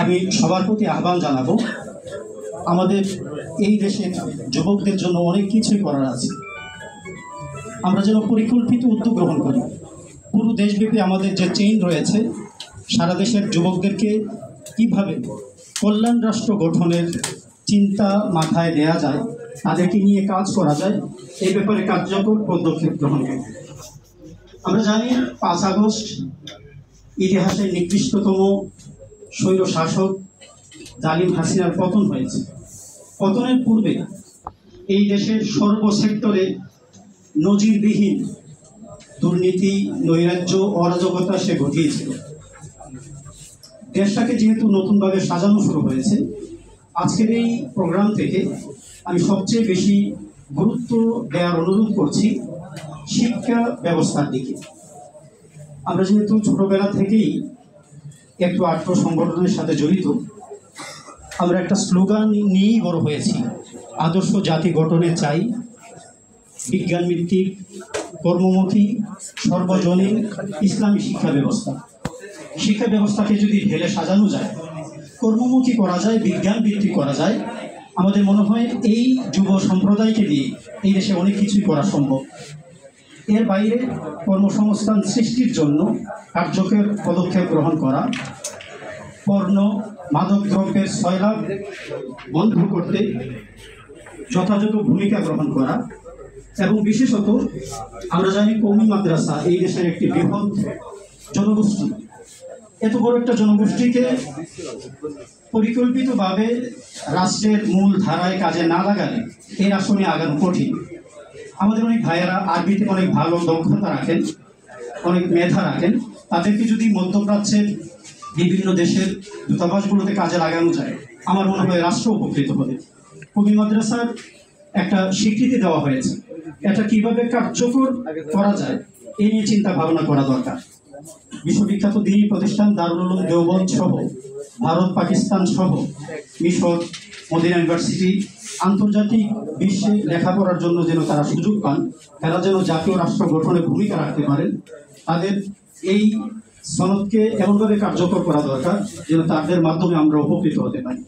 আমি সবার প্রতি আহ্বান জানাবো, আমাদের এই দেশের যুবকদের জন্য অনেক কিছুই করার আছে। আমরা যেন পরিকল্পিত উদ্যোগ গ্রহণ করি। পুরো দেশব্যাপী আমাদের যে চেইন রয়েছে, সারা দেশের যুবকদেরকে কীভাবে কল্যাণ রাষ্ট্র গঠনের চিন্তা মাথায় নেওয়া যায়, তাদেরকে নিয়ে কাজ করা যায়, এই ব্যাপারে কার্যকর পদক্ষেপ গ্রহণ করি। আমরা জানি 5 আগস্ট ইতিহাসের নিকৃষ্টতম স্বৈর শাসক জালিম হাসিনার পতন হয়েছে। পতনের পূর্বে এই দেশের সর্বসেক্টরে নজিরবিহীন দুর্নীতি, নৈরাজ্য, অরাজকতা সে ঘটিয়েছিল। দেশটাকে যেহেতু নতুনভাবে সাজানো শুরু হয়েছে, আজকের এই প্রোগ্রাম থেকে আমি সবচেয়ে বেশি গুরুত্ব দেওয়ার অনুরোধ করছি শিক্ষা ব্যবস্থার দিকে। আমরা যেহেতু ছোটবেলা থেকেই একটু আত্ম সংগঠনের সাথে জড়িত, আমরা একটা স্লোগান নিয়েই বড় হয়েছি, আদর্শ জাতি গঠনে চাই বিজ্ঞানভিত্তিক, কর্মমুখী, সর্বজনীন ইসলামী শিক্ষা ব্যবস্থা। শিক্ষা ব্যবস্থাকে যদি ঢেলে সাজানো যায়, কর্মমুখী করা যায়, বিজ্ঞান ভিত্তিক করা যায়, আমাদের মনে হয় এই যুব সম্প্রদায়কে দিয়ে এই দেশে অনেক কিছুই করা সম্ভব। এর বাইরে কর্মসংস্থান সৃষ্টির জন্য কার্যকর পদক্ষেপ গ্রহণ করা, পণ্য মাদক দ্রব্যের সয়লাভ বন্ধ করতে যথাযথ ভূমিকা গ্রহণ করা, এবং বিশেষত আমরা জানি কওমি মাদ্রাসা এই দেশের একটি বৃহৎ জনগোষ্ঠী। এত বড় একটা জনগোষ্ঠীকে পরিকল্পিতভাবে রাষ্ট্রের মূল ধারায় কাজে না লাগালে এই রাষ্ট্র নিয়ে আগানো কঠিন। আমাদের অনেক ভাইয়েরা আরবিতে অনেক ভালো দক্ষতা রাখেন, অনেক মেধা রাখেন, তাদেরকে যদি মধ্যপ্রাচ্যের বিভিন্ন দেশের দূতাবাসগুলোতে কাজে লাগানো যায়, আমার মনে হয় রাষ্ট্র উপকৃত হবে। কওমি মাদ্রাসার একটা স্বীকৃতি দেওয়া হয়েছে, এটা কিভাবে কার্যকর করা যায় এই নিয়ে চিন্তা ভাবনা করা দরকার। বিশ্ববিখ্যাত দিনী প্রতিষ্ঠান দারুল উলুম দেওবন্দ সহ ভারত, পাকিস্তান সহ মিশর, মদিনা ইউনিভার্সিটি আন্তর্জাতিক বিশ্বে লেখাপড়ার জন্য যেন তারা সুযোগ পান, তারা যেন জাতীয় রাষ্ট্র গঠনে ভূমিকা রাখতে পারেন, তাদের এই সনদকে এমনভাবে কার্যকর করা দরকার যেন তাদের মাধ্যমে আমরা উপকৃত হতে পারি।